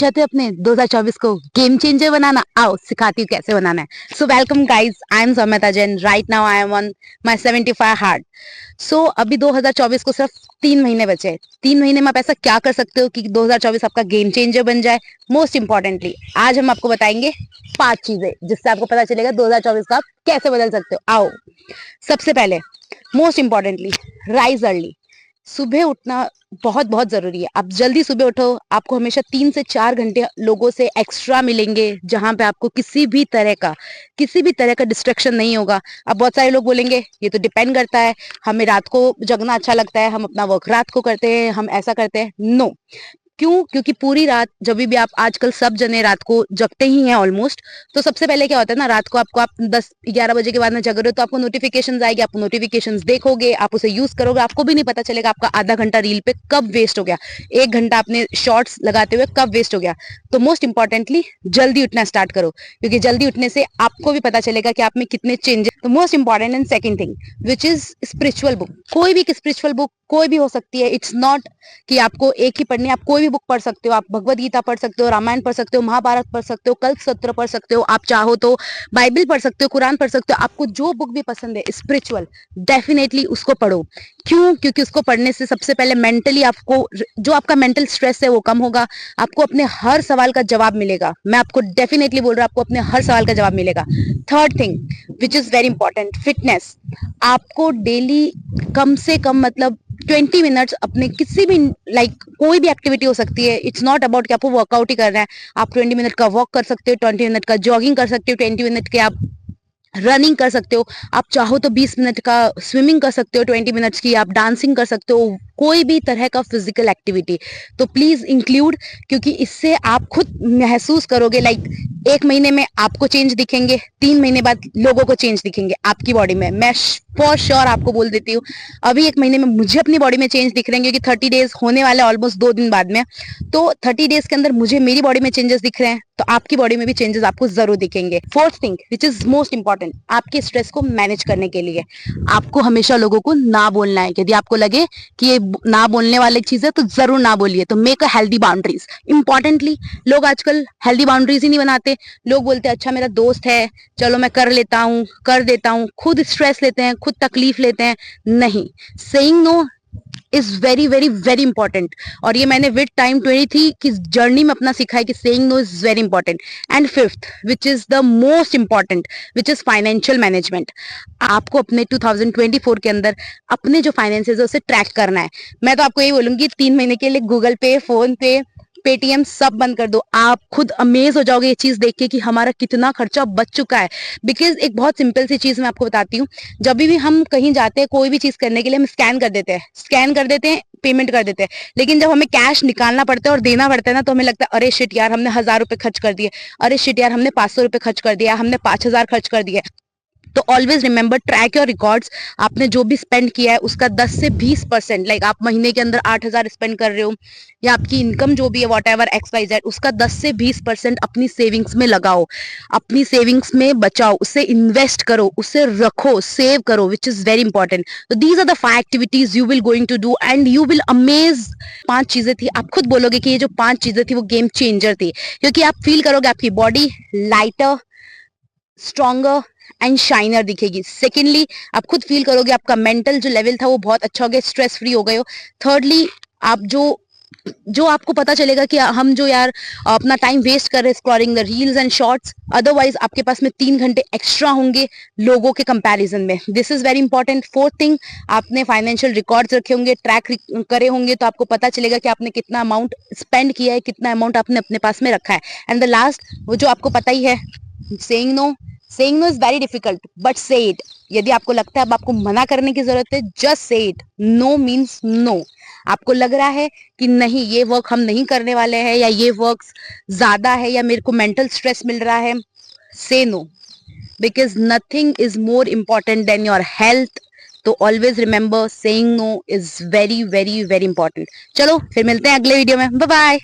चाहते हो अपने 2024 को गेम चेंजर बनाना? आओ सिखाती हूँ कैसे बनाना है। So welcome guys, I am Saumyata Jain. Right now I am on my 75 hard. So अभी 2024 को सिर्फ 3 महीने बचे हैं। 3 महीने में आप ऐसा क्या कर सकते हो कि 2024 आपका गेम चेंजर बन जाए? मोस्ट इंपॉर्टेंटली आज हम आपको बताएंगे 5 चीजें जिससे आपको पता चलेगा 2024 का आप कैसे बदल सकते हो। आओ, सबसे पहले मोस्ट इंपॉर्टेंटली राइज अर्ली। सुबह उठना बहुत बहुत जरूरी है। आप जल्दी सुबह उठो, आपको हमेशा 3 से 4 घंटे लोगों से एक्स्ट्रा मिलेंगे जहां पे आपको किसी भी तरह का डिस्ट्रक्शन नहीं होगा। अब बहुत सारे लोग बोलेंगे ये तो डिपेंड करता है, हमें रात को जगना अच्छा लगता है, हम अपना वर्क रात को करते हैं, हम ऐसा करते हैं। नो, क्यों? क्योंकि पूरी रात जब भी आप आजकल सब जने रात को जगते ही हैं ऑलमोस्ट। तो सबसे पहले क्या होता है ना, रात को आप 10-11 बजे के बाद में जग रहे हो तो आपको नोटिफिकेशन आएगी, आप नोटिफिकेशन देखोगे, आप उसे यूज करोगे, आपको भी नहीं पता चलेगा आपका आधा घंटा रील पे कब वेस्ट हो गया, 1 घंटा अपने शॉर्ट्स लगाते हुए कब वेस्ट हो गया। तो मोस्ट इंपॉर्टेंटली जल्दी उठना स्टार्ट करो, क्योंकि जल्दी उठने से आपको भी पता चलेगा कि आप में कितने चेंजेस। तो most important and second thing which is spiritual book. कोई भी स्पिरिचुअल बुक कोई भी हो सकती है। इट्स नॉट कि आपको एक ही पढ़नी है, आप कोई भी बुक पढ़ सकते हो। आप भगवत गीता पढ़ सकते हो, रामायण पढ़ सकते हो, महाभारत पढ़ सकते हो, कल्पसूत्र पढ़ सकते हो, आप चाहो तो बाइबल पढ़ सकते हो, कुरान पढ़ सकते हो। आपको जो बुक भी पसंद है स्पिरिचुअल, डेफिनेटली उसको पढ़ो। क्यों? क्योंकि उसको पढ़ने से सबसे पहले मेंटली आपको जो आपका मेंटल स्ट्रेस है वो कम होगा, आपको अपने हर सवाल का जवाब मिलेगा। मैं आपको डेफिनेटली बोल रहा हूँ, आपको अपने हर सवाल का जवाब मिलेगा। Third thing which is very important, fitness. आपको डेली कम से कम मतलब 20 मिनट्स अपने किसी भी कोई भी एक्टिविटी हो सकती है। इट्स नॉट अबाउट कि आपको वर्कआउट ही करना है। आप 20 मिनट का वॉक कर सकते हो, 20 मिनट का जॉगिंग कर सकते हो, 20 मिनट के आप रनिंग कर सकते हो, आप चाहो तो 20 मिनट का स्विमिंग कर सकते हो, 20 मिनट्स की आप डांसिंग कर सकते हो, कोई भी तरह का फिजिकल एक्टिविटी। तो प्लीज इंक्लूड, क्योंकि इससे आप खुद महसूस करोगे 1 महीने में आपको चेंज दिखेंगे, 3 महीने बाद लोगों को चेंज दिखेंगे आपकी बॉडी में। मैं फॉर श्योर आपको बोल देती हूँ, अभी 1 महीने में मुझे अपनी बॉडी में चेंज दिख रहे हैं, क्योंकि 30 डेज होने वाले ऑलमोस्ट 2 दिन बाद में। तो 30 डेज के अंदर मुझे मेरी बॉडी में चेंजेस दिख रहे हैं, तो आपकी बॉडी में भी चेंजेस आपको जरूर दिखेंगे। Fourth thing which is most important, आपके स्ट्रेस को मैनेज करने के लिए आपको हमेशा लोगों को ना बोलना है। यदि आपको लगे कि ये ना बोलने वाली चीज है तो जरूर ना बोलिए। तो make a healthy boundaries. Importantly लोग आजकल हेल्दी बाउंड्रीज ही नहीं बनाते। लोग बोलते हैं अच्छा मेरा दोस्त है, चलो मैं कर लेता हूँ, कर देता हूँ। खुद स्ट्रेस लेते हैं, खुद तकलीफ लेते हैं। नहीं, saying no is very very very important. और ये मैंने विद टाइम 23 की जर्नी में अपना सीखा है कि saying no is very important. And fifth which is the most important which is financial management. आपको अपने 2024 के अंदर अपने जो फाइनेंसेस है उसे ट्रैक करना है। मैं तो आपको यही बोलूंगी 3 महीने के लिए गूगल पे, फोन पे, पेटीएम सब बंद कर दो। आप खुद अमेज हो जाओगे ये चीज देख के कि हमारा कितना खर्चा बच चुका है। बिकॉज एक बहुत सिंपल सी चीज मैं आपको बताती हूँ, जब भी हम कहीं जाते हैं कोई भी चीज करने के लिए हम स्कैन कर देते हैं, पेमेंट कर देते हैं। लेकिन जब हमें कैश निकालना पड़ता है और देना पड़ता है ना, तो हमें लगता है अरे शिट यार हमने 1000 रुपए खर्च कर दिए, अरे शिट यार हमने 500 रुपए खर्च कर दिया, हमने 5000 खर्च कर दिया। तो always remember, track your records. आपने जो भी स्पेंड किया है उसका 10 से 20%, आप महीने के अंदर 8000 स्पेंड कर रहे हो, या आपकी इनकम जो भी है वॉट एवर XYZ, उसका 10 से 20% अपनी सेविंग्स में लगाओ, अपनी सेविंग्स में बचाओ, उसे इन्वेस्ट करो, उसे रखो, सेव करो, विच इज वेरी इंपॉर्टेंट। तो these are the 5 activities you will going to do and you will amaze. 5 चीजें थी, आप खुद बोलोगे कि ये जो 5 चीजें थी वो गेम चेंजर थी, क्योंकि आप फील करोगे आपकी body lighter, stronger and shiner दिखेगी। सेकेंडली, आप खुद फील करोगे आपका मेंटल जो लेवल था वो बहुत अच्छा हो गया, स्ट्रेस फ्री हो गए हो। थर्डली, आप जो आपको पता चलेगा कि हम जो यार अपना टाइम वेस्ट कर रहे हैं scrolling the reels and shorts, otherwise आपके पास में 3 घंटे एक्स्ट्रा होंगे लोगों के कंपैरिजन में। This is very important. Fourth thing, आपने फाइनेंशियल रिकॉर्ड्स रखे होंगे, ट्रैक करे होंगे, तो आपको पता चलेगा कि आपने कितना अमाउंट स्पेंड किया है, कितना अमाउंट आपने अपने पास में रखा है। एंड द लास्ट, वो जो आपको पता ही है, saying no. Saying no is very difficult but say it. यदि आपको लगता है अब आपको मना करने की जरूरत है, just say it. No means no. आपको लग रहा है कि नहीं ये वर्क हम नहीं करने वाले हैं, या ये वर्क ज्यादा है, या मेरे को मेंटल स्ट्रेस मिल रहा है, say no, because nothing is more important than your health. तो always remember, saying no is very very very important. चलो फिर मिलते हैं अगले वीडियो में। Bye bye.